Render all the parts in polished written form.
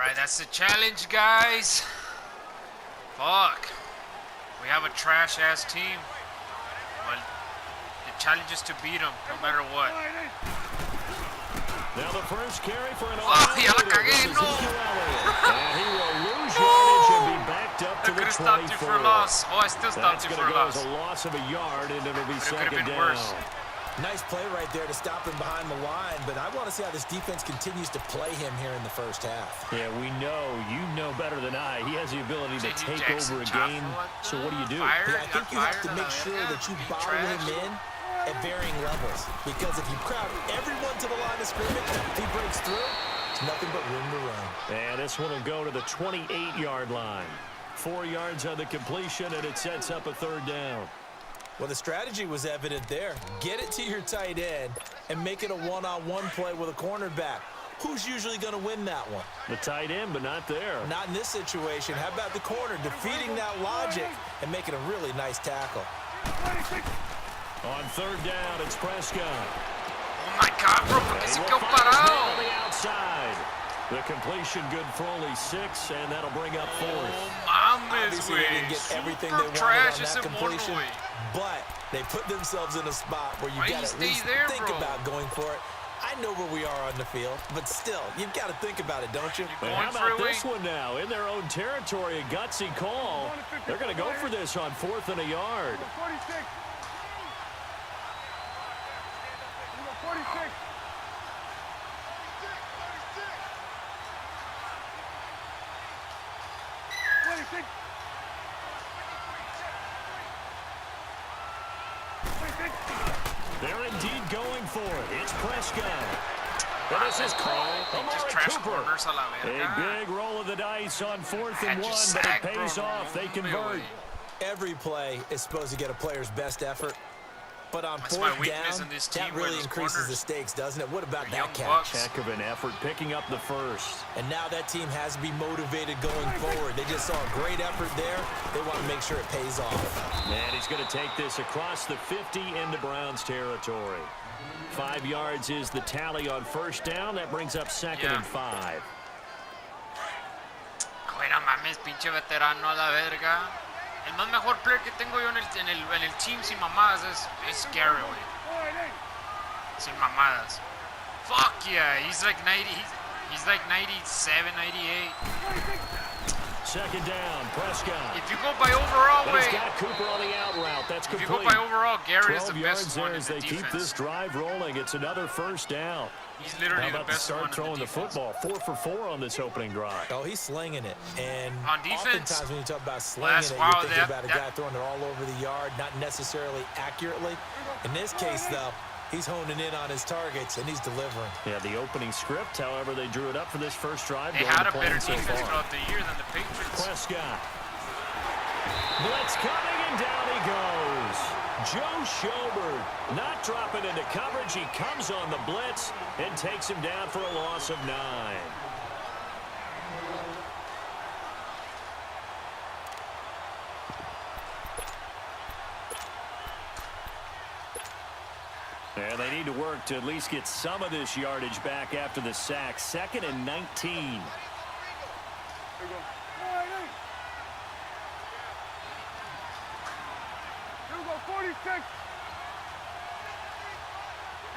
Alright, that's the challenge, guys. Fuck. We have a trash-ass team. But the challenge is to beat them, no matter what. Now the first carry for an ya la cagué, no! And he will lose yardage and be backed up to the 24. Stopped you for a loss. Oh, I still stopped you for a loss. That's going to go as a loss of a yard, and it'll be second down. Worse. Nice play right there to stop him behind the line, but I want to see how this defense continues to play him here in the first half. Yeah, we know. You know better than I. He has the ability to take over a game. So what do? Yeah, I think you have to make sure that you bottle him in at varying levels, because if you crowd everyone to the line of scrimmage, if he breaks through, it's nothing but room to run. And this one will go to the 28-yard line. 4 yards on the completion, and it sets up a third down. Well, the strategy was evident there. Get it to your tight end and make it a one-on-one play with a cornerback. Who's usually going to win that one? The tight end, but not there. Not in this situation. How about the corner defeating that logic and making a really nice tackle? On third down, it's Prescott. Oh my God, bro, porque se quedó parado. On the outside. The completion good for only 6, and that'll bring up 4th. Oh, mames, Obviously, they didn't get everything they wanted on that completion, but they put themselves in a spot where you got to at least think about going for it. I know where we are on the field, but still, you've got to think about it, don't you? How about this one now? In their own territory, a gutsy call. They're going to go for this on 4th and a yard. 46. They're indeed going for it. It's Prescott. And this is called Cooper. A big roll of the dice on 4th and 1, but it pays off. They convert. Every play is supposed to get a player's best effort. But on 4th down, that really increases the stakes, doesn't it? What about that catch? Heck of an effort picking up the first. And now that team has to be motivated going forward. They just saw a great effort there. They want to make sure it pays off. And he's going to take this across the 50 into Browns territory. 5 yards is the tally on first down. That brings up 2nd and 5. Bueno, mames, pinche veterano a la verga. El más mejor player que tengo yo en el team sin mamadas es Gary, güey. Sin mamadas. Fuck yeah, he's like 90, he's like 97, 98. 2nd down, Prescott. If you go by overall, way. He's got Cooper on the out route. That's complete. If you go by overall, Gary is the best one in the as they defense. keep this drive rolling. It's another first down. He's literally the best one in the defense. Throwing the football. 4 for 4 on this opening drive. Oh, he's slinging it. And on defense, oftentimes when you talk about slinging it, you're thinking about a guy throwing it all over the yard, not necessarily accurately. In this case, though, he's honing in on his targets, and he's delivering. Yeah, the opening script, however, they drew it up for this first drive. They had a better defense throughout the year than the Patriots. Prescott. Blitz coming, and down he goes. Joe Schobert not dropping into coverage. He comes on the blitz and takes him down for a loss of 9. And they need to work to at least get some of this yardage back after the sack. 2nd and 19. Here we go. Here we go, 46. Here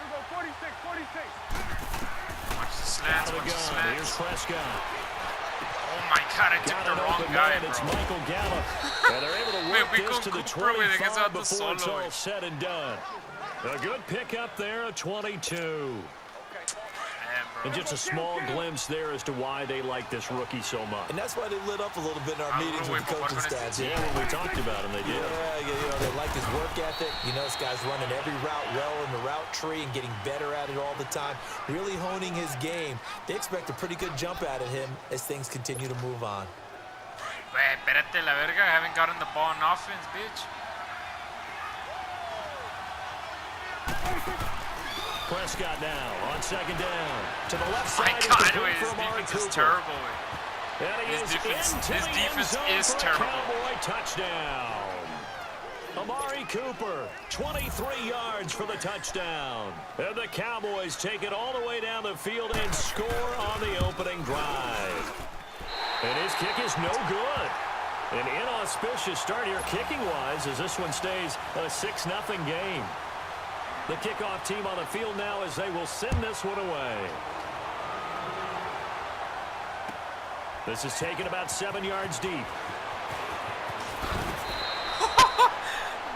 we go, 46, 46. Watch the slants, watch the slants. Here's Prescott. Oh my God, I took the wrong guy, bro. It's Michael Gallup. And they're able to work this to the 25 before it's all said and done. A good pickup there, a 22. And just a small glimpse there as to why they like this rookie so much. And that's why they lit up a little bit in our meetings with the coaching staff. Yeah, when we talked about him, they did. Yeah, you know, they like his work ethic. You know, this guy's running every route well in the route tree and getting better at it all the time. Really honing his game. They expect a pretty good jump out of him as things continue to move on. Wey, espérate la verga. I haven't gotten the ball in offense, bitch. Prescott now on 2nd down. To the left side. My God, wait, his defense is terrible. His defense is terrible. Cowboy touchdown. Amari Cooper, 23 yards for the touchdown. And the Cowboys take it all the way down the field and score on the opening drive. And his kick is no good. An inauspicious start here kicking-wise as this one stays a 6-0 game. The kickoff team on the field now as they will send this one away. This is taken about 7 yards deep.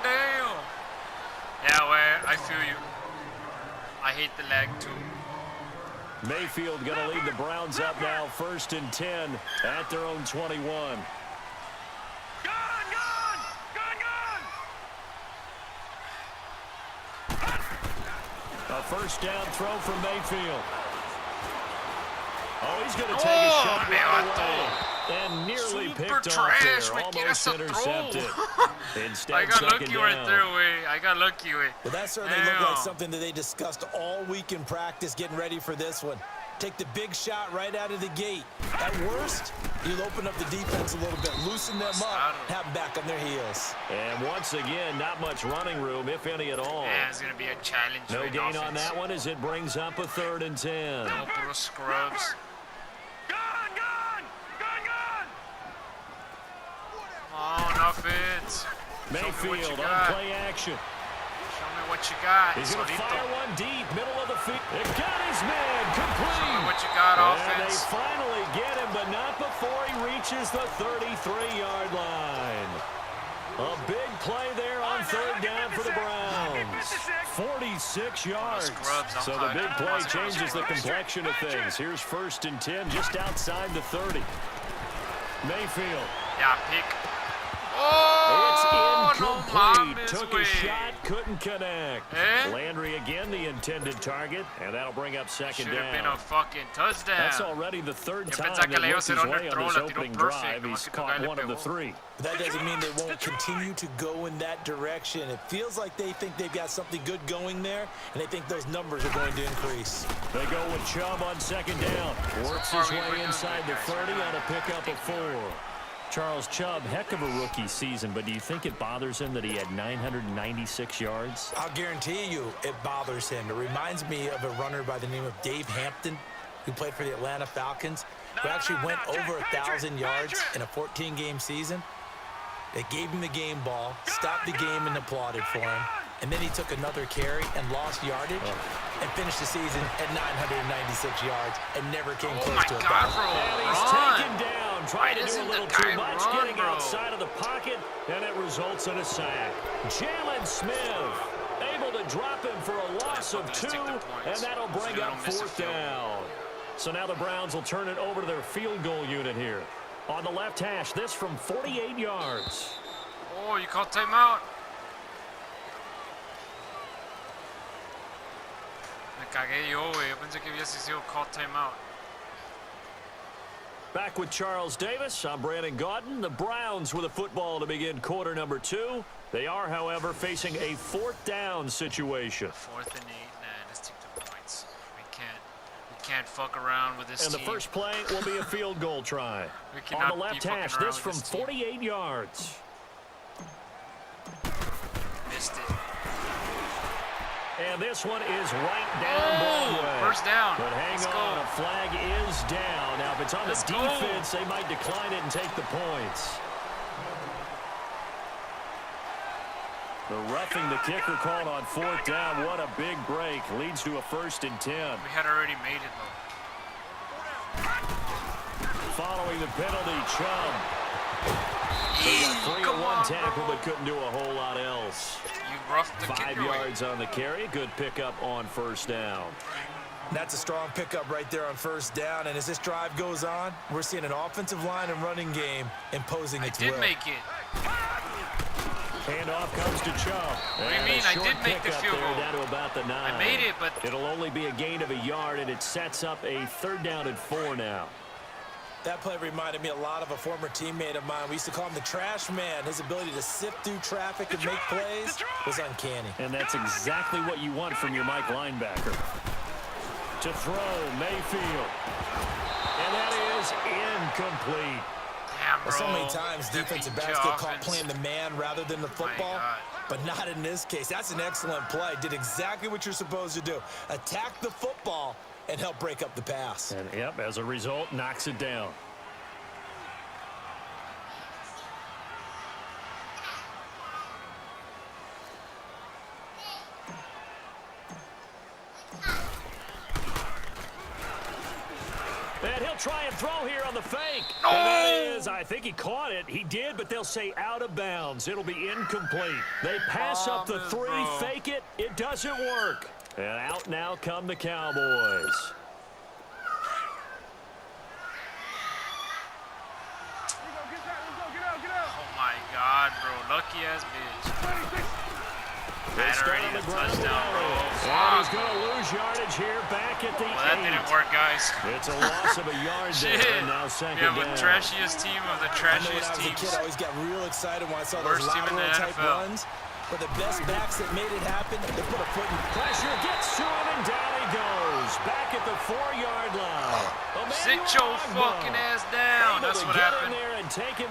Damn. Yeah, well, I feel you. I hate the lag too. Mayfield going to lead the Browns up now, 1st and 10 at their own 21. A first down throw from Mayfield. Oh, he's going to take a shot right away. And nearly picked off there. Almost intercepted. Instead, I got lucky right there, way. I got lucky, way. Well, that certainly looked like something that they discussed all week in practice, getting ready for this one. Take the big shot right out of the gate. At worst, you'll open up the defense a little bit, loosen them up, have them back on their heels. And once again, not much running room, if any at all. Yeah, it's going to be a challenge. No gain on that one as it brings up a 3rd and 10. No pro scrubs. Oh, nothing. Mayfield on play action. Show me what you got. He's going to fire one deep, middle of the field. It got his man, complete. Show me what you got, offense. And they finally get him, but not before he reaches the 33-yard line. A big play there on 3rd down for the Browns. 46 yards. So the big play changes the complexion of things. Here's 1st and 10 just outside the 30. Mayfield. Yeah, pick. Oh, it's incomplete. Took a shot, couldn't connect. Landry again, the intended target, and that'll bring up 2nd down. Should have been a fucking touchdown. That's already the 3rd time that looked his way on this opening drive. He's caught one of the 3. But that doesn't mean they won't continue to go in that direction. It feels like they think they've got something good going there, and they think those numbers are going to increase. They go with Chubb on 2nd down. Works his way inside the 30 on a pickup of 4. Charles Chubb, heck of a rookie season, but do you think it bothers him that he had 996 yards? I'll guarantee you it bothers him. It reminds me of a runner by the name of Dave Hampton, who played for the Atlanta Falcons, who actually went over 1,000 yards in a 14-game season. They gave him the game ball, stopped the game, and applauded for him. And then he took another carry and lost yardage and finished the season at 996 yards and never came close to a thousand. And he's taken down, trying to do a little too much, getting outside of the pocket, and it results in a sack. Jalen Smith able to drop him for a loss of 2, and that'll bring up 4th down. So now the Browns will turn it over to their field goal unit here. On the left hash, this from 48 yards. Oh, you called timeout. Me cagué yo, güey. Yo pensé que había sido called timeout. Back with Charles Davis. I'm Brandon Gaudin. The Browns with a football to begin quarter number 2. They are, however, facing a 4th down situation. 4th and 8. Nah, let's take the points. We can't fuck around with this team. And the first play will be a field goal try. On the left hash, this from 48 yards. Missed it. And this one is right down Broadway. First down. But hang on, a flag is down. Now, if it's on the defense, they might decline it and take the points. The roughing the kicker called on 4th down. What a big break. Leads to a 1st and 10. We had already made it, though. Following the penalty, Chubb. They got 3-1 tackle, but couldn't do a whole lot else. You roughed the 5 yards on the carry. Good pickup on 1st down. That's a strong pickup right there on 1st down. And as this drive goes on, we're seeing an offensive line and running game imposing its will. I did make it. Handoff comes to Chubb. What do you mean? I did make the field goal. Down to about the 9. I made it, but it'll only be a gain of a yard, and it sets up a 3rd down and 4 now. That play reminded me a lot of a former teammate of mine. We used to call him the trash man. His ability to sift through traffic and make plays was uncanny. And that's exactly what you want from your Mike linebacker. To throw, Mayfield. And that is incomplete. Damn, bro. So many times defensive backs get caught playing the man rather than the football, but not in this case. That's an excellent play. Did exactly what you're supposed to do. Attack the football and help break up the pass. And, yep, as a result, knocks it down. And he'll try and throw here on the fake. No! And that is, I think he caught it. He did, but they'll say out of bounds. It'll be incomplete. They pass up the 3, fake it. It doesn't work. And out now come the Cowboys. Oh, my God, bro. Lucky-ass bitch. That already a touchdown, bro. And he's going to lose yardage here back at the 8. That didn't work, guys. It's a loss of a yard there. Now second we have down. a trashiest team of the trashiest teams. When I was a kid, I always got real excited when I saw Worst those team in the lateral-type NFL. runs. But the best backs that made it happen, they put a foot in. Pressure gets to him, and down he goes. Back at the 4-yard line. Sit your fucking ass down. That's what happened.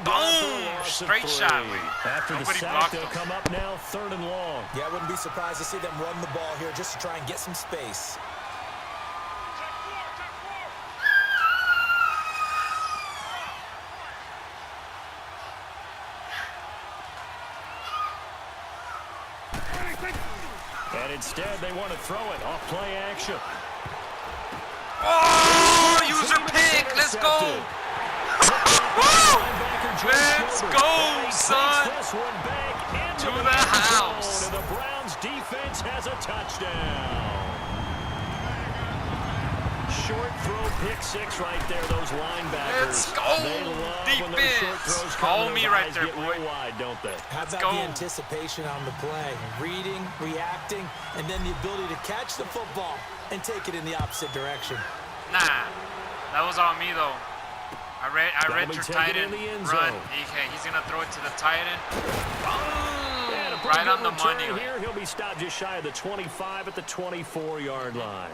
Boom! Straight shot. After the sack, they'll come up now 3rd and long. Yeah, I wouldn't be surprised to see them run the ball here just to try and get some space. And instead, they want to throw it off play action. Oh, user pick. Let's go. Let's go, son. To the house. The Browns defense has a touchdown. Short throw, pick 6 right there. Those linebackers. Let's go. Defense. Call me right there, boy. Wide, don't they? How about the anticipation on the play? Reading, reacting, and then the ability to catch the football and take it in the opposite direction. Nah, that was on me, though. I read your tight end run. He's going to throw it to the tight end. Boom! Right on the money. Here, he'll be stopped just shy of the 25 at the 24-yard line.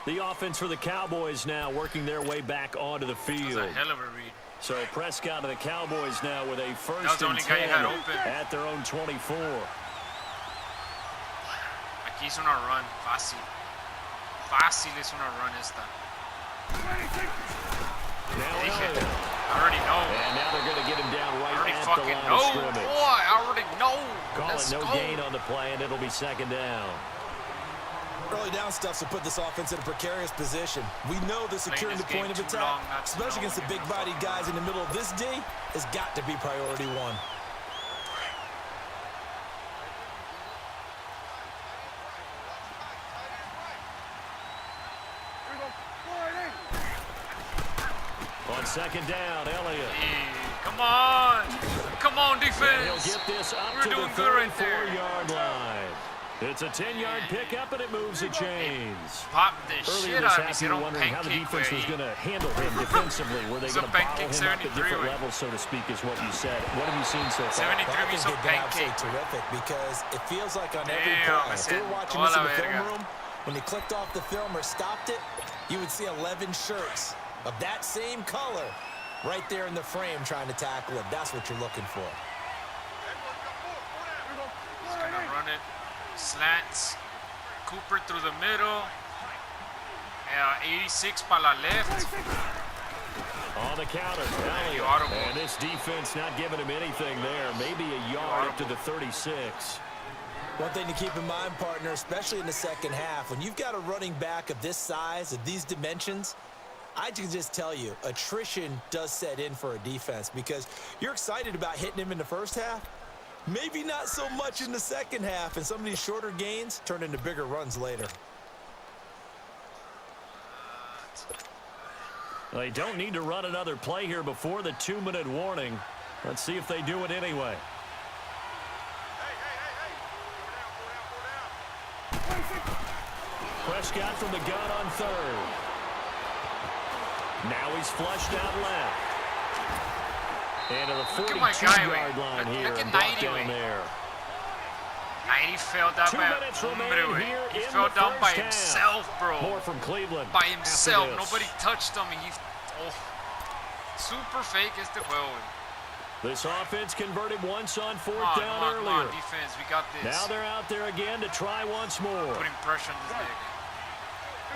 The offense for the Cowboys now working their way back onto the field. That was a hell of a read. So Prescott and the Cowboys now with a 1st and 10 at their own 24. Aquí es una run. Fácil. Fácil es una run esta. I already know. And now they're going to get him down right at the line of scrimmage. Boy, I already know. Call it no gain on the play, and it'll be 2nd down. Early down stuff to put this offense in a precarious position. We know the securing the point of attack, especially against the big-bodied guys in the middle of this D, has got to be priority 1. On 2nd down, Elliott. Hey, come on. Come on, defense. He'll get this up We're to doing the good right there. 34-yard line. It's a 10-yard pickup, and it moves the chains. Pop the Earlier shit this out of me. half, Se you were don't wondering how the defense was going to handle him defensively. Were they going to bottle him up at different levels, so to speak, is what you said. What have you seen so far? 73 me hizo pancake. Terrific, because it feels like on every play, if you were watching this in the film room, when they clicked off the film or stopped it, you would see 11 shirts of that same color right there in the frame trying to tackle it. That's what you're looking for. He's going to run it. Slants. Cooper through the middle. 86 para la left. On the counter, and this defense not giving him anything there. Maybe a yard up to the 36. One thing to keep in mind, partner, especially in the second half, when you've got a running back of this size, of these dimensions, I can just tell you, attrition does set in for a defense because you're excited about hitting him in the first half. Maybe not so much in the second half, and some of these shorter gains turn into bigger runs later. They don't need to run another play here before the 2-minute warning. Let's see if they do it anyway. Prescott from the gun on 3rd. Now he's flushed out left. And to the 42-yard line here. Look at 90 down there. 90 fell down He fell down by himself, bro. More from Cleveland. By himself. Nobody touched him. Super fake este juego. This offense converted once on 4th down earlier. Come on, defense. We got this. Now they're out there again to try once more. Putting pressure on this nigga.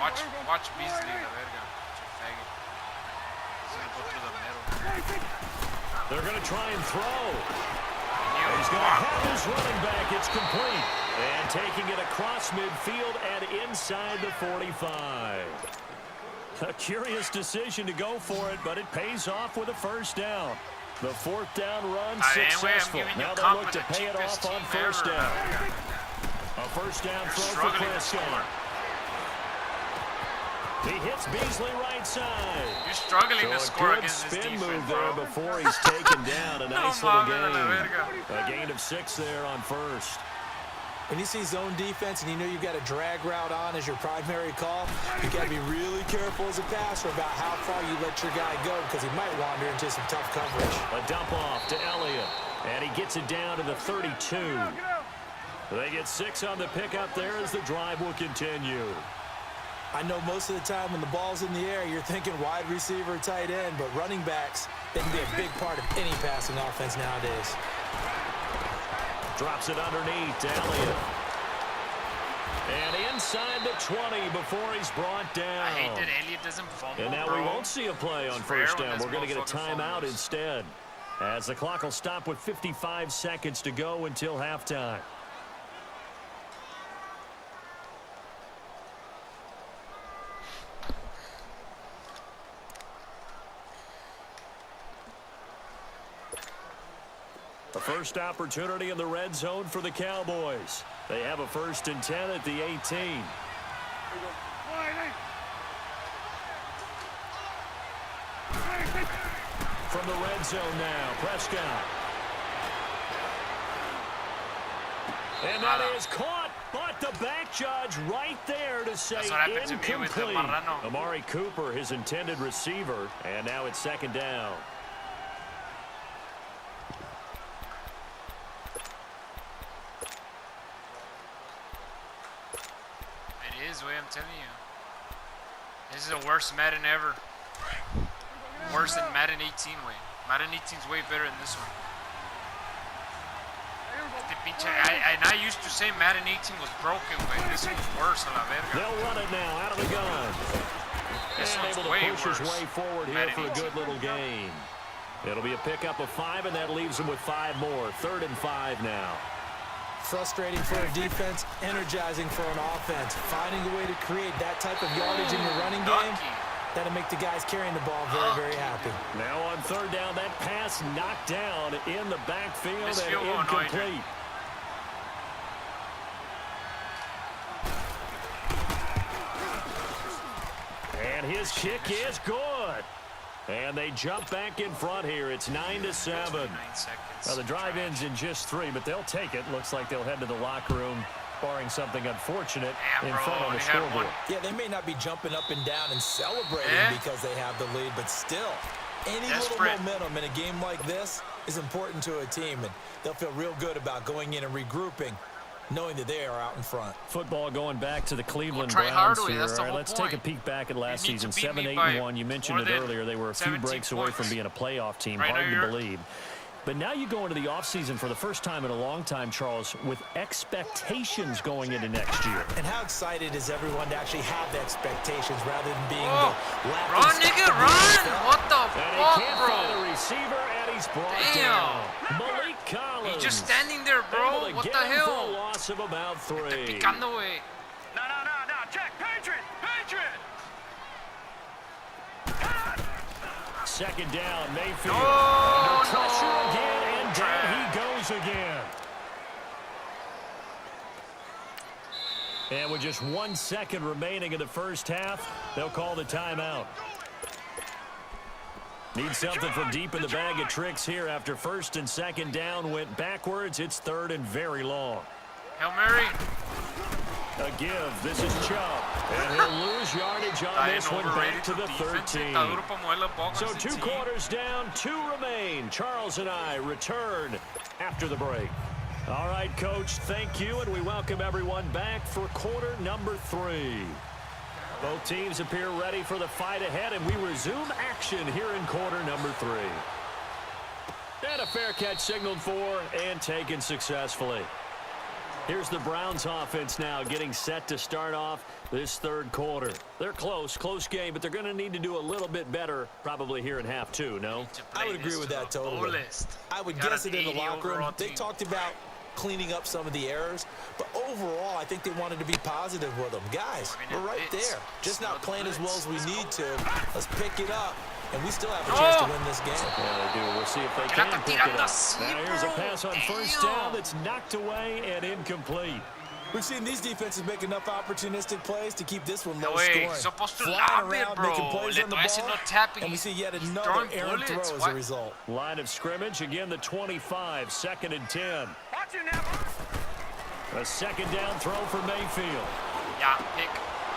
Watch Beasley, la verga. Faggot. He's gonna go through the middle. They're going to try and throw. He's going to have his running back. It's complete. And taking it across midfield and inside the 45. A curious decision to go for it, but it pays off with a first down. The fourth down run successful. Now they look to pay it off on first down. A first down throw for Prescott. He hits Beasley right side. You're struggling to score against this defense, move bro. there before he's taken down. A nice little gain. A gain of 6 there on first. When you see zone defense and you know you've got a drag route on as your primary call, you got to be really careful as a passer about how far you let your guy go because he might wander into some tough coverage. A dump off to Elliott, and he gets it down to the 32. They get 6 on the pickup there as the drive will continue. I know most of the time when the ball's in the air, you're thinking wide receiver, tight end, but running backs, they can be a big part of any passing offense nowadays. Drops it underneath to Elliott. And inside the 20 before he's brought down. I hate that Elliott doesn't fumble, and now bro. we won't see a play on first down. We're going to get a timeout instead. As the clock will stop with 55 seconds to go until halftime. The first opportunity in the red zone for the Cowboys. They have a 1st and 10 at the 18. From the red zone now, Prescott. And that is caught, but the back judge right there to say incomplete. Amari Cooper, his intended receiver, and now it's 2nd down. I'm telling you. This is the worst Madden ever. Worse than Madden 18, way. Madden 18 is way better than this one. And I used to say Madden 18 was broken, way. This one's worse a la verga. They'll run it now out of the gun. This and one's able to way push worse. his way forward here Madden for a 18. good little gain. It'll be a pickup of 5, and that leaves him with 5 more. 3rd and 5 now. Frustrating for a defense, energizing for an offense. Finding a way to create that type of yardage in your running game, that'll make the guys carrying the ball very, very happy. Now on 3rd down, that pass knocked down in the backfield This and field goal, incomplete. And his kick is good. And they jump back in front here. It's 9-7. Now the drive ends in just 3, but they'll take it. Looks like they'll head to the locker room, barring something unfortunate in front of the scoreboard. Yeah, they may not be jumping up and down and celebrating because they have the lead, but still, any little momentum in a game like this is important to a team, and they'll feel real good about going in and regrouping, knowing that they are out in front. Football going back to the Cleveland Browns here. All right, let's take a peek back at last season. 7-8-1. You mentioned it earlier. They were a few breaks away from being a playoff team. Hard to believe. But now you go into the offseason for the first time in a long time, Charles, with expectations going into next year. And how excited is everyone to actually have the expectations rather than being the laughing run, nigga, run! What the And he fuck, can't bro? find a receiver, and he's brought down. Malik Collins. He's just standing there, bro. What the hell? For a loss of about 3. Picando, wey. No, check, Patriot! 2nd down, Mayfield. Under pressure again, and down he goes again. And with just 1 second remaining in the first half, they'll call the timeout. Need something from deep in the bag of tricks here after 1st and 2nd down went backwards. It's 3rd and very long. Hail Mary. A give. This is Chubb. And he'll lose yardage on this one back to the 13. So 2 quarters down, 2 remain. Charles and I return after the break. All right, Coach, thank you, and we welcome everyone back for quarter number 3. Both teams appear ready for the fight ahead, and we resume action here in quarter number 3. And a fair catch signaled for and taken successfully. Here's the Browns offense now getting set to start off this 3rd quarter. They're close game, but they're going to need to do a little bit better probably here in half 2, no? I would agree with that totally. I would guess it in the locker room. They talked about cleaning up some of the errors. But overall, I think they wanted to be positive with them. Guys, we're right there. Just not playing as well as we need to. Let's pick it up. And we still have a chance to win this game. Yeah, they do. We'll see if they can pick it up. Now here's a pass on first down that's knocked away and incomplete. We've seen these defenses make enough opportunistic plays to keep this one low Wait, scoring. supposed to Flying lob around, it, bro. making plays on the ball, tapping. and we see yet another errant throw as a result. Line of scrimmage, again the 25, 2nd and 10. Watch it now. A second down throw for Mayfield. Yeah, pick.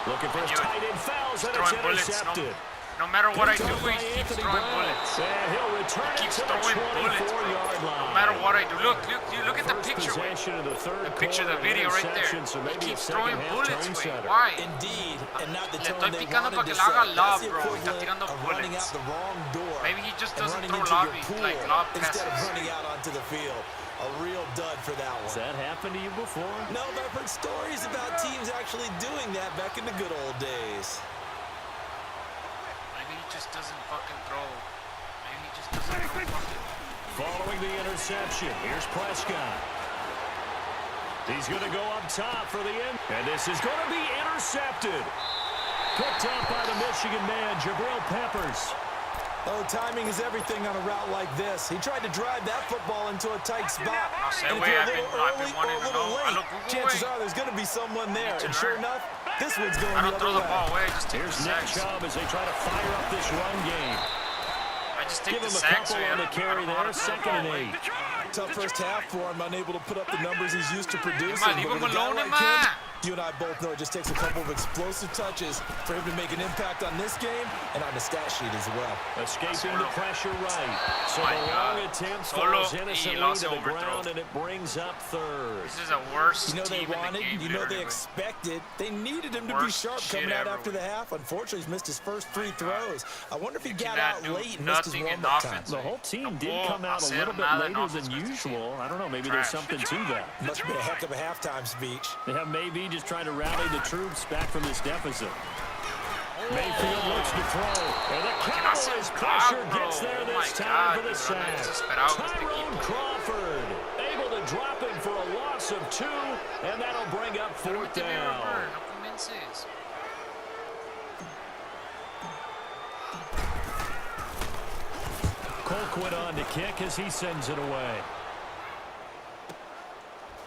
Looking for his tight end fouls, and it's intercepted. No matter what I do, he keeps throwing bullets. And he'll return He keeps to the throwing bullets, bro. 24-yard line. No matter what I do. Look at the picture, wait. The picture, the video right there. So He maybe keeps throwing bullets, wait. center. Why? Indeed, and not the Le tone estoy they picando wanted para que to le haga set. lob, That's the bro. Está equivalent tirando of running out bullets. the wrong door. Maybe he just and doesn't running throw into your lobby, pool like lob instead of passes. running out onto the field. A real dud for that one. Has that happened to you before? No, but I've heard stories about teams actually doing that back in the good old days. Maybe he just doesn't fucking throw. Maybe he just doesn't throw fucking. Following the interception, here's Prescott. He's going to go up top for the end. And this is going to be intercepted. Picked up by the Michigan man, Jabril Peppers. Oh, timing is everything on a route like this. He tried to drive that football into a tight spot. And if you're a little early or a little late, chances are there's going to be someone there. And sure enough, this one's going the other way. Here's Nick Chubb as they try to fire up this run game. I just take Give the him a sacks, couple on the carry there, 2nd and 8. Tough first half for him, unable to put up the numbers he's used to producing. Leave But him with a guy alone, like him, you and I both know it just takes a couple of explosive touches for him to make an impact on this game and on the stat sheet as well. Escaping the pressure right. So the long attempt falls innocently to the ground, and it brings up third. This is the worst You know they team in the wanted, game, you know they literally. expected, they needed him to be Worst sharp shit coming out ever. after the half. Unfortunately, he's missed his first 3 throws. I wonder if he got cannot out do late and missed his nothing in warm-up time. offense. The whole team did Tampoco come out a hacer little bit nada en later offense than con este usual. team. I don't know, maybe Trash. there's something to that. Must have been a heck of a halftime speech. Yeah, maybe just trying to rally the troops back from this deficit. Mayfield looks to throw. And the Cowboys pressure gets there this time for the sack. Tyrone Crawford able to drop him for a loss of 2, and that'll bring up 4th down. Colquitt on to kick as he sends it away.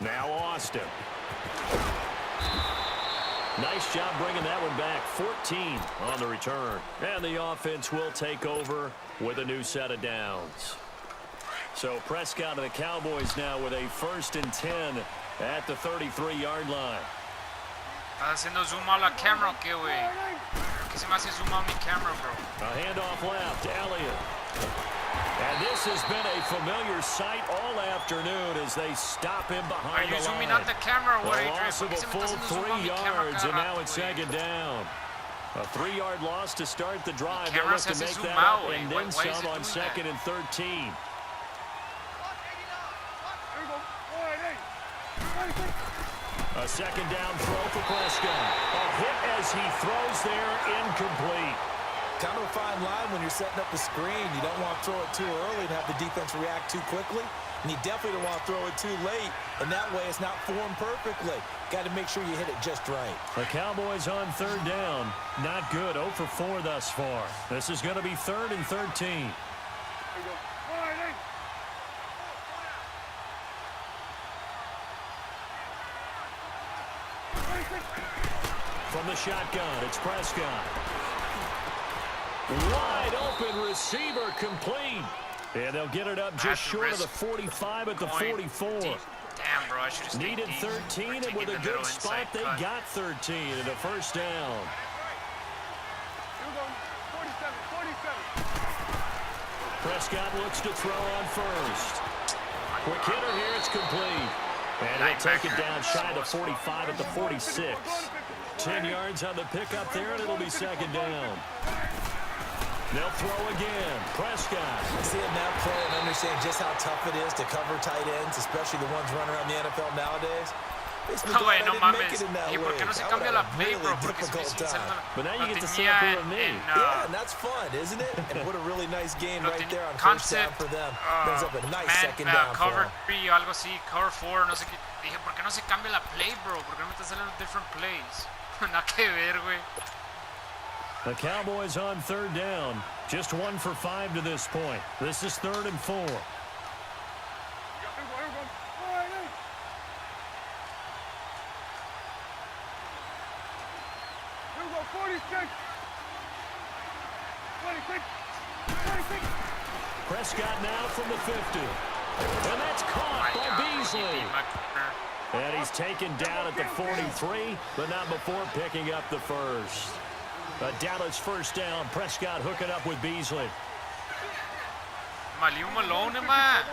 Now Austin. Nice job bringing that one back. 14 on the return. And the offense will take over with a new set of downs. So Prescott and the Cowboys now with a 1st and 10 at the 33-yard line. ¿Estás haciendo zoom a la camera o qué, güey? ¿Qué se me hace zoom a mi camera, bro? A handoff left, Elliott. And this has been a familiar sight all afternoon as they stop him behind the line. Are you zooming out the camera or what, A Adrian? loss of a full 3 yards, and now it's 2nd down. A 3-yard loss to start the drive. They'll look to make that up and then some on 2nd and 13. A 2nd down throw for Prescott. A hit as he throws there, incomplete. Kind of a fine line when you're setting up a screen. You don't want to throw it too early and have the defense react too quickly. And you definitely don't want to throw it too late. And that way it's not formed perfectly. Got to make sure you hit it just right. The Cowboys on 3rd down. Not good. 0 for 4 thus far. This is going to be 3rd and 13. From the shotgun, it's Prescott. Wide open receiver complete. And they'll get it up just short of the 45 at the 44. Damn, bro, I should have stayed Needed deep. 13, and with a good spot, they got 13 and a 1st down. Prescott looks to throw on 1st. Quick hitter here, it's complete. And he'll take it down shy of the 45 at the 46. 10 yards on the pickup there, and it'll be 2nd down. They'll throw again. Prescott. Seeing that play and understand just how tough it is to cover tight ends, especially the ones running around the NFL nowadays. Güey, no mames. ¿Y por qué no se cambia la play, bro? Porque es But now you get to see up here with me. Yeah, and that's fun, isn't it? And what a really nice game right there on first down for them. Brings up a nice second down for cover them. 3 o algo así, cover 4, no sé qué. Dije, ¿por qué no se cambia la play, bro? ¿Por qué no me están saliendo different plays? Nada que ver, güey. The Cowboys on third down. Just 1 for 5 to this point. This is 3rd and 4. Prescott now from the 50. And that's caught by Beasley. And he's taken down at the 43, but not before picking up the first. A Dallas first down. Prescott hooking up with Beasley. Leave him alone, man.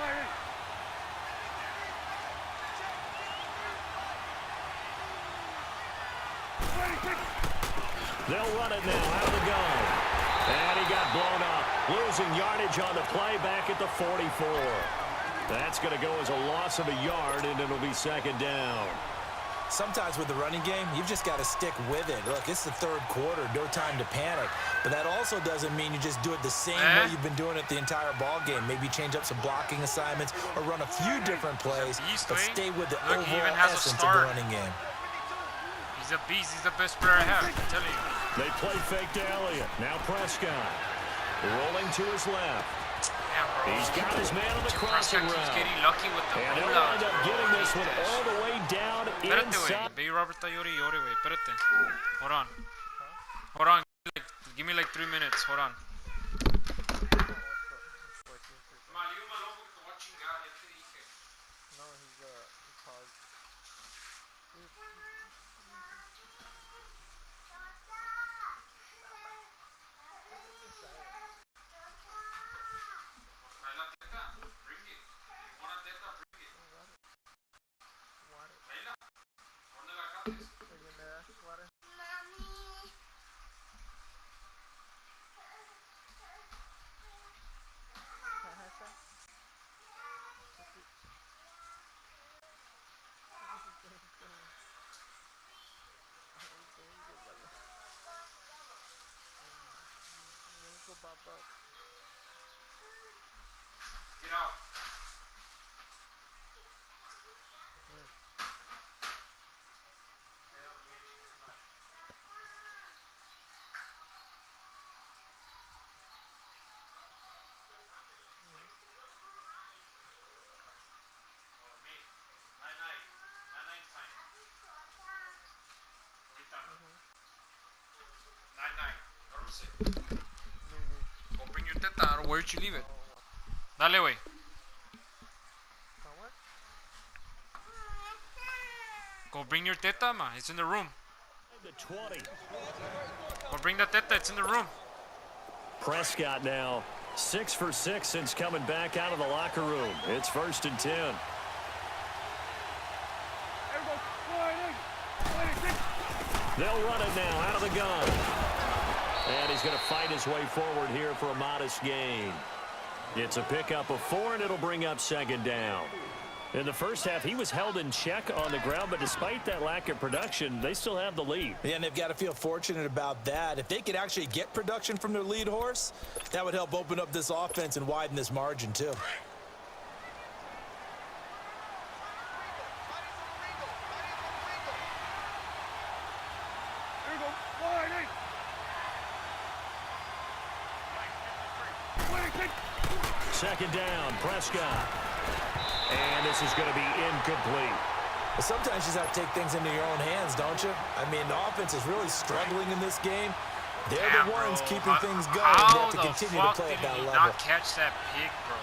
They'll run it now out of the gun. And he got blown up. Losing yardage on the play back at the 44. That's going to go as a loss of a yard, and it'll be second down. Sometimes with the running game, you've just got to stick with it. Look, it's the third quarter, no time to panic. But that also doesn't mean you just do it the same way you've been doing it the entire ball game. Maybe change up some blocking assignments or run a few different plays, but stay with the overall essence of the running game. He's a beast. He's the best player I have, I'm telling you. They play fake to Elliott. Now Prescott rolling to his left. Damn, he's got his man on the crossing route. He's getting lucky with the and he'll end up getting this one all the way down inside. Baby Robert está llore, güey. Espérate. Hold on. Hold on. Give me like 3 minutes. Hold on. Get out. Go bring your teta, or where'd you leave it? Dale, güey. Go bring your teta, ma. It's in the room. Go bring the teta. It's in the room. Prescott now 6 for 6 since coming back out of the locker room. It's 1st and 10. They'll run it now out of the gun. And he's going to fight his way forward here for a modest gain. It's a pickup of 4, and it'll bring up second down. In the first half, he was held in check on the ground, but despite that lack of production, they still have the lead. Yeah, and they've got to feel fortunate about that. If they could actually get production from their lead horse, that would help open up this offense and widen this margin, too. Second down, Prescott. And this is going to be incomplete. But sometimes you just have to take things into your own hands, don't you? I mean, the offense is really struggling in this game. They're the ones keeping things going. They have to continue to play at that level. Not catch that pig, bro.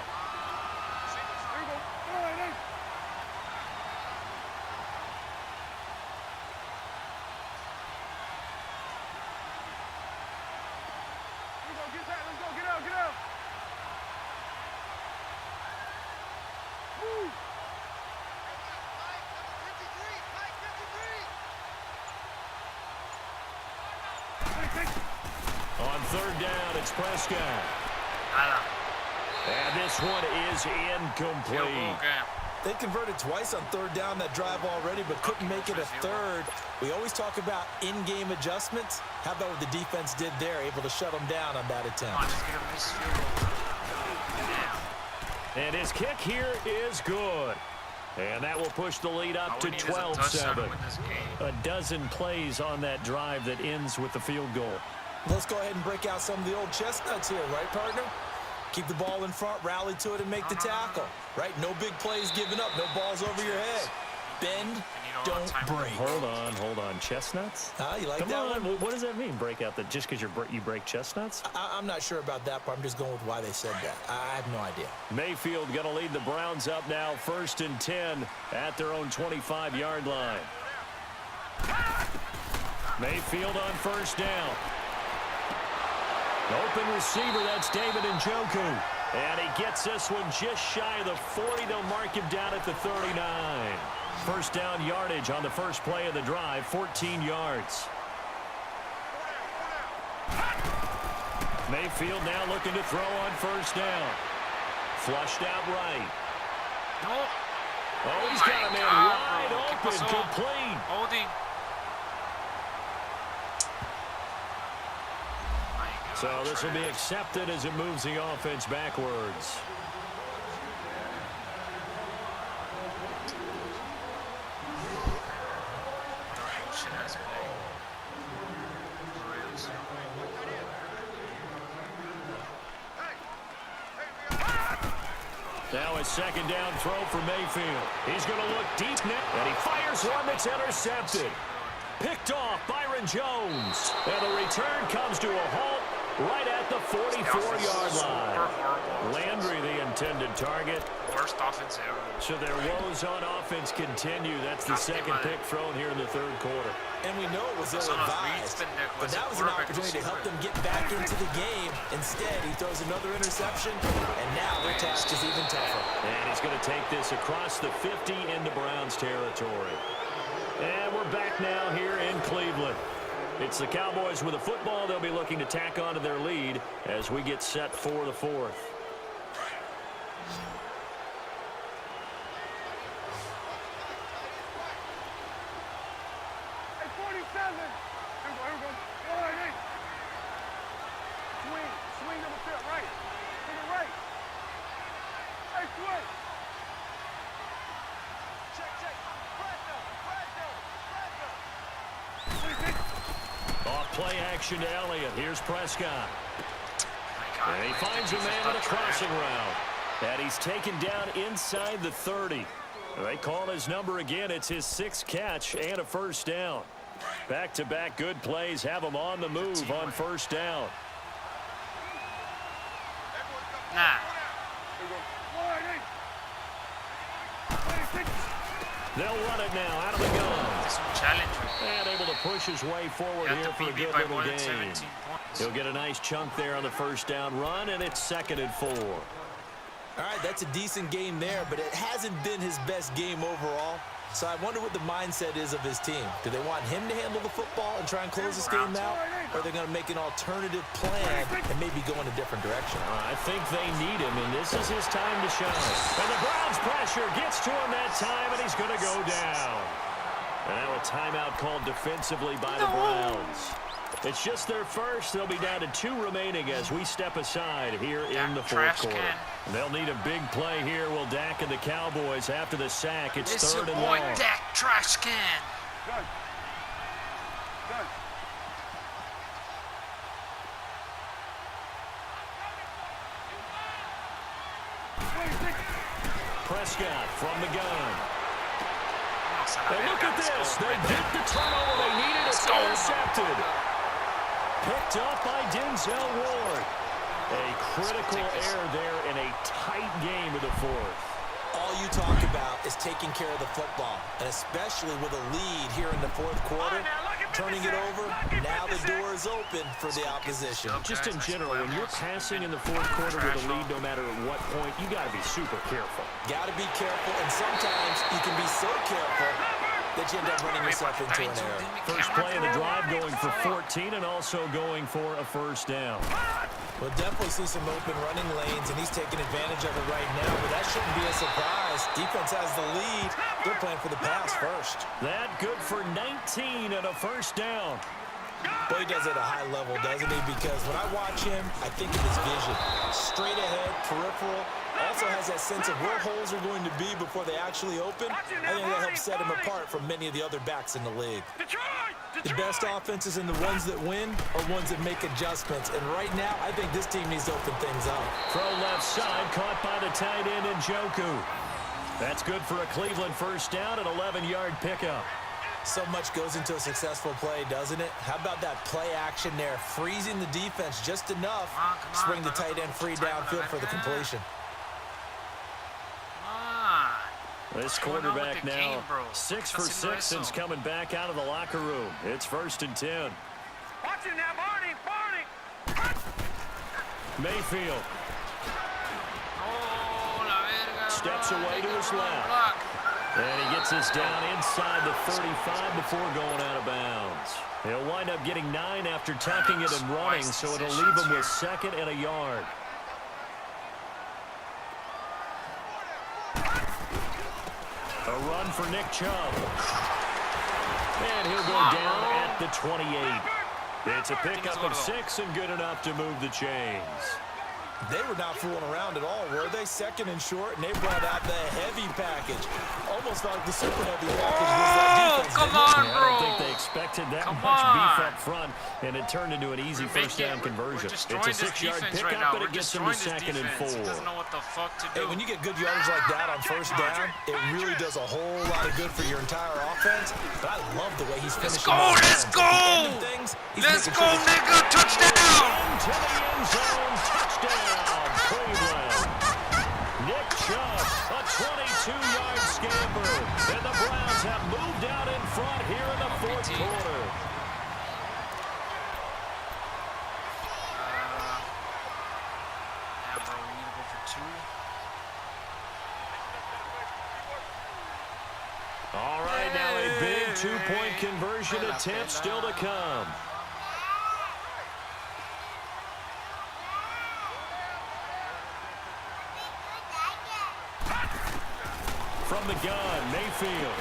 On third down, it's Prescott. And this one is incomplete. They converted twice on third down that drive already, but couldn't make it a third. We always talk about in-game adjustments. How about what the defense did there, able to shut them down on that attempt? And his kick here is good. And that will push the lead up to 12-7. A dozen plays on that drive that ends with the field goal. Let's go ahead and break out some of the old chestnuts here, right, partner? Keep the ball in front, rally to it, and make the tackle. Right? No big plays given up. No balls over your head. Bend, don't break. Hold on. Chestnuts? You like Come that on. one? What does that mean, break out? That just because you break chestnuts? I'm not sure about that, but I'm just going with why they said that. I have no idea. Mayfield going to lead the Browns up now, 1st and 10 at their own 25-yard line. Mayfield on 1st down. Open receiver, that's David Njoku. And he gets this one just shy of the 40. They'll mark him down at the 39. 1st down yardage on the first play of the drive, 14 yards. Mayfield now looking to throw on 1st down. Flushed out right. Oh, he's got a man wide open, complete. Holding. So this will be accepted as it moves the offense backwards. Now a 2nd down throw for Mayfield. He's going to look deep now, and he fires one that's intercepted. Picked off Byron Jones. And the return comes to a halt right at the 44-yard line. Landry, the intended target. Worst offense ever. So their woes on offense continue. That's the 2nd pick thrown here in the 3rd quarter. And we know it was ill-advised, but that was an opportunity to help them get back into the game. Instead, he throws another interception, and now their task is even tougher. And he's going to take this across the 50 into Browns territory. And we're back now here in Cleveland. It's the Cowboys with the football. They'll be looking to tack onto their lead as we get set for the 4th. Swing number 5, right. To the right. Hey, swing. Check. Off play action to Elliott. Here's Prescott. And he finds a man in a crossing route. And he's taken down inside the 30. They call his number again. It's his 6th catch and a 1st down. Back-to-back good plays have him on the move on 1st down. Nah. They'll run it now out of the gun. This one challenge. And able to push his way forward here for a good little gain. He'll get a nice chunk there on the 1st down run, and it's 2nd and 4. All right, that's a decent game there, but it hasn't been his best game overall. So I wonder what the mindset is of his team. Do they want him to handle the football and try and close this game out? Or are they going to make an alternative plan and maybe go in a different direction? I think they need him, and this is his time to shine. And the Browns pressure gets to him that time, and he's going to go down. And now a timeout called defensively by the Browns. It's just their first. They'll be down to 2 remaining as we step aside here in the 4th quarter. They'll need a big play here. Will Dak and the Cowboys after the sack. It's 3rd and long. Dak trash can. Done. Prescott from the gun. And look at this. They get the turnover they needed. It's intercepted. Picked up by Denzel Ward. A critical error there in a tight game of the 4th. All you talk about is taking care of the football, and especially with a lead here in the 4th quarter, turning it over, now the door is open for the opposition. Just in general, when you're passing in the 4th quarter with a lead, no matter at what point, you got to be super careful. Got to be careful, and sometimes you can be so careful that you end up running yourself into an error. First play of the drive going for 14 and also going for a 1st down. We'll definitely see some open running lanes, and he's taking advantage of it right now, but that shouldn't be a surprise. Defense has the lead. They're playing for the pass first. That good for 19 and a first down. But he does it at a high level, doesn't he? Because when I watch him, I think of his vision. Straight ahead, peripheral. Also has that sense of where holes are going to be before they actually open. I think that helps set him apart from many of the other backs in the league. The best offenses and the ones that win are ones that make adjustments. And right now, I think this team needs to open things up. Throw left side, caught by the tight end Njoku. That's good for a Cleveland first down, an 11-yard pickup. So much goes into a successful play, doesn't it? How about that play action there? Freezing the defense just enough to bring the tight end free downfield for the completion. This quarterback now 6 for 6 since coming back out of the locker room. It's 1st and 10. Watch it now, Barney. Mayfield. Steps away to his left. And he gets this down inside the 35 before going out of bounds. He'll wind up getting 9 after tucking it and running, so it'll leave him with 2nd and a yard. A run for Nick Chubb. And he'll go down at the 28. It's a pickup of 6 and good enough to move the chains. They were not fooling around at all, were they? 2nd and short, and they brought out the heavy package. Almost like the super heavy package was that defense. Come on, bro. I don't think they expected that much beef up front, and it turned into an easy first down conversion. It's a 6-yard pickup, but it gets him to 2nd and 4. He doesn't know what the fuck to do. Hey, when you get good yardage like that on first down, it really does a whole lot of good for your entire offense. But I love the way he's finishing. Let's go! Let's go, nigga! Touchdown! Into the end zone, touchdown! Cleveland. Nick Chubb, a 22-yard scamper. And the Browns have moved out in front here in the 4th quarter. Yeah, bro, we need to go for 2. All right, now a big 2-point conversion attempt still to come. From the gun, Mayfield.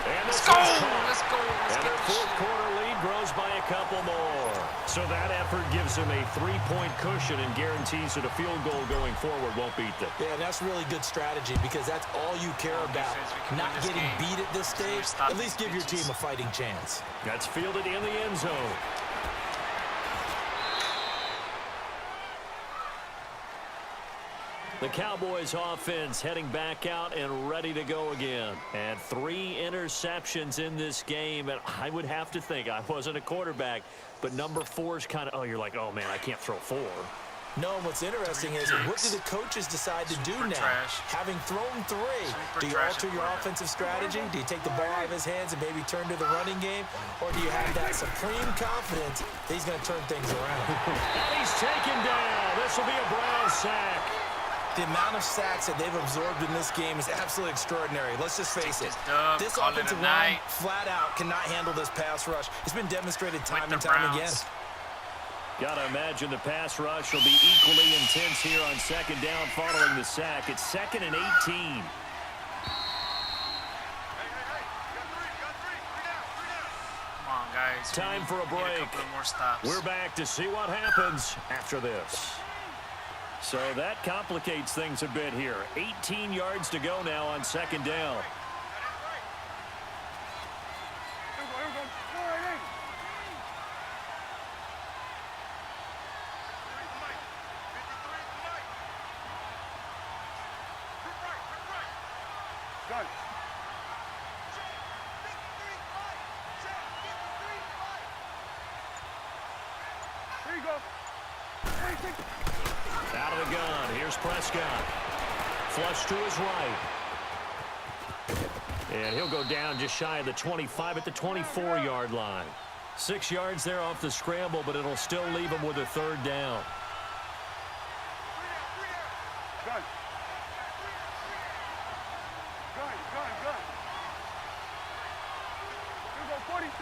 And Let's go! Let's go! And their 4th quarter lead grows by a couple more. So that effort gives them a 3-point cushion and guarantees that a field goal going forward won't beat them. Yeah, that's really good strategy because that's all you care about. Not getting beat at this stage. At least give your team a fighting chance. That's fielded in the end zone. The Cowboys offense heading back out and ready to go again. And 3 interceptions in this game. And I would have to think, I wasn't a quarterback, but number 4 is kind of, oh, you're like, oh, man, I can't throw 4. No, what's interesting is what do the coaches decide to do now? Having thrown 3, do you alter your offensive strategy? Do you take the ball out of his hands and maybe turn to the running game? Or do you have that supreme confidence that he's going to turn things around? And he's taken down. This will be a Browns sack. The amount of sacks that they've absorbed in this game is absolutely extraordinary. Let's just face it. This offensive line flat out cannot handle this pass rush. It's been demonstrated time and time again. Gotta imagine the pass rush will be equally intense here on 2nd down following the sack. It's 2nd and 18. Come on, guys. Time for a break. We're back to see what happens after this. So that complicates things a bit here. 18 yards to go now on 2nd down. Gun. There you go. Out of the gun. Here's Prescott. Flush to his right. And he'll go down just shy of the 25 at the 24-yard line. 6 yards there off the scramble, but it'll still leave him with a 3rd down. Gun. Gun. Here we go, 46.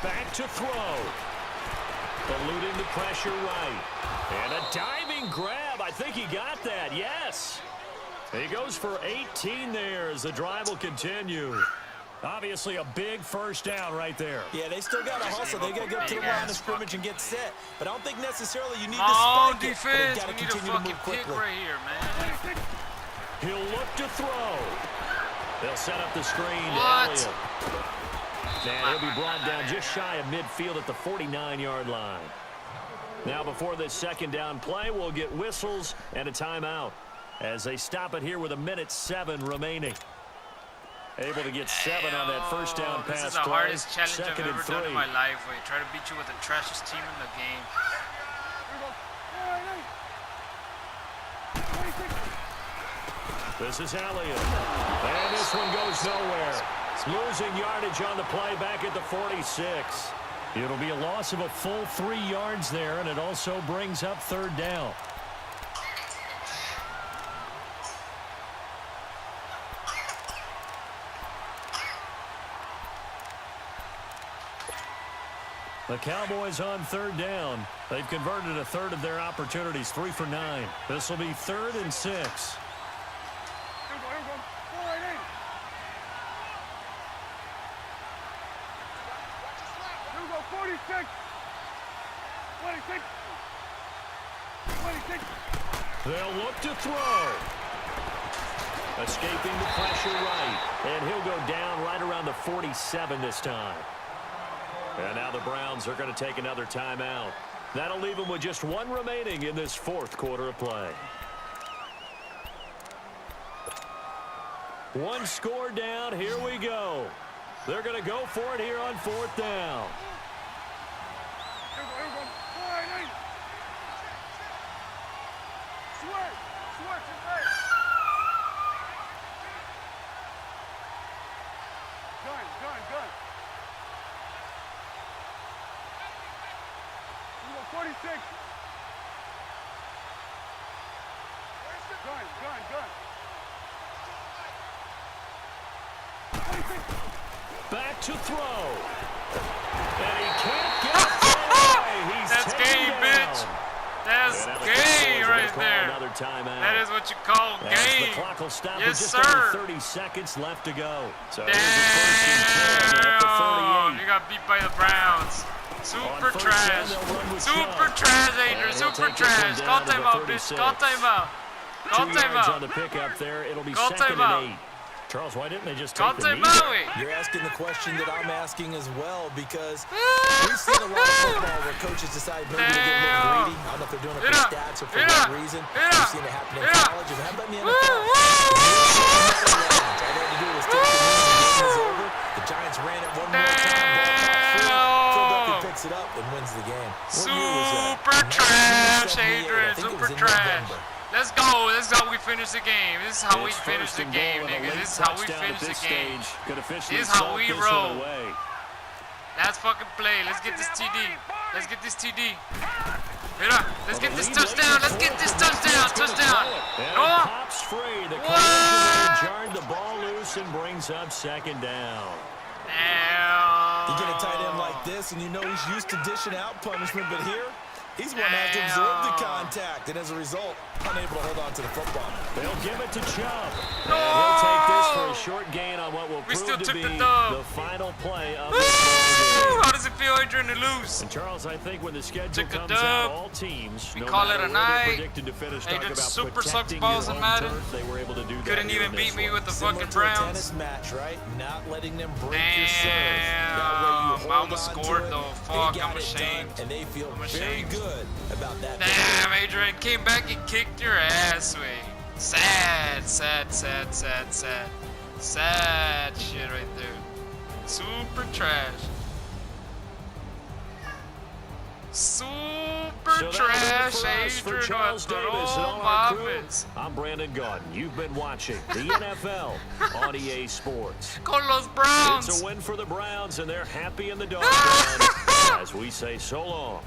Back to throw. Eluding the pressure right. And a diving grab. I think he got that. Yes. He goes for 18 there as the drive will continue. Obviously a big first down right there. Yeah, they still got to hustle. They got to get to the line of scrimmage and get set. But I don't think necessarily you need to spike defense. it. We need a fucking pick right here, man. He'll look to throw. They'll set up the screen. What? And he'll be brought down just shy of midfield at the 49-yard line. Now before this second down play, we'll get whistles and a timeout as they stop it here with 1:07 remaining. Able to get 7 on that first down pass. This is the hardest challenge I've ever done in my life. Where you try to beat you with the trashiest team in the game. This is Elliott. And this one goes nowhere. Losing yardage on the play back at the 46. It'll be a loss of a full 3 yards there, and it also brings up third down. The Cowboys on third down. They've converted a third of their opportunities, 3 for 9. This will be 3rd and 6. 26. 26. They'll look to throw. Escaping the pressure right. And he'll go down right around the 47 this time. And now the Browns are going to take another timeout. That'll leave them with just 1 remaining in this 4th quarter of play. 1 score down. Here we go. They're going to go for it here on 4th down. Gun. 46. Gun. 26. Back to throw. And he can't get it. That's game, bitch. That's game right there. That is what you call game. The clock will stop yes, with just sir. over 30 seconds left to go. So damn. You got beat by the Browns. Super trash. Super trash, Adrian. Super trash. Call timeout, bitch. Call timeout. Call timeout. On the pickup there. It'll be call 2nd timeout. and 8. Charles, why didn't they just call take the knee? You're asking the question that I'm asking as well, because we've seen a lot of football where coaches decide maybe to get a little greedy. I don't know if they're doing it for stats or for what reason. We've seen it happen in college. If it happened in the NFL, all they had to do was take the knee and the game was over. The Giants ran it one more time, ball caught free. Philadelphia picks it up and wins the game. Super trash, Adrian. Super trash. Let's go. This is how we finish the game. This is how we finish the game, nigga. This is how we finish the game. This is how we roll. That's fucking play. Let's get this TD. Let's get this TD. Let's get this touchdown. Let's get this touchdown. Touchdown. No. Pops free. The coach jarred the ball loose and brings up 2nd down. You get a tight end like this, and you know he's used to dishing out punishment, but here, he's going to have to absorb the contact, and as a result, unable to hold on to the football. They'll give it to Chubb. No! And he'll take this for a short gain on what will prove to be the final play of this ball game. How does it feel, Adrian, to lose? And Charles, I think when the schedule comes out, all teams, we no call it matter a where night. they're predicted to finish, talk about super sucks protecting balls your in home Madden. turf. They were able to do that. Couldn't even beat me with the fucking Similar Browns. to a tennis match, right? Not letting them break your serve. That way you hold I almost on scored to it. though. They Fuck, got I'm it ashamed. done, and they feel I'm very ashamed. good about that. Damn, Adrian came back and kicked your ass, way. Sad shit right there. Super trash. Super trash, Adrian. Charles Davis and all my our crew. offense. I'm Brandon Gaudin. You've been watching the NFL on EA Sports. Con los Browns. It's a win for the Browns, and they're happy in the dog pound as we say so long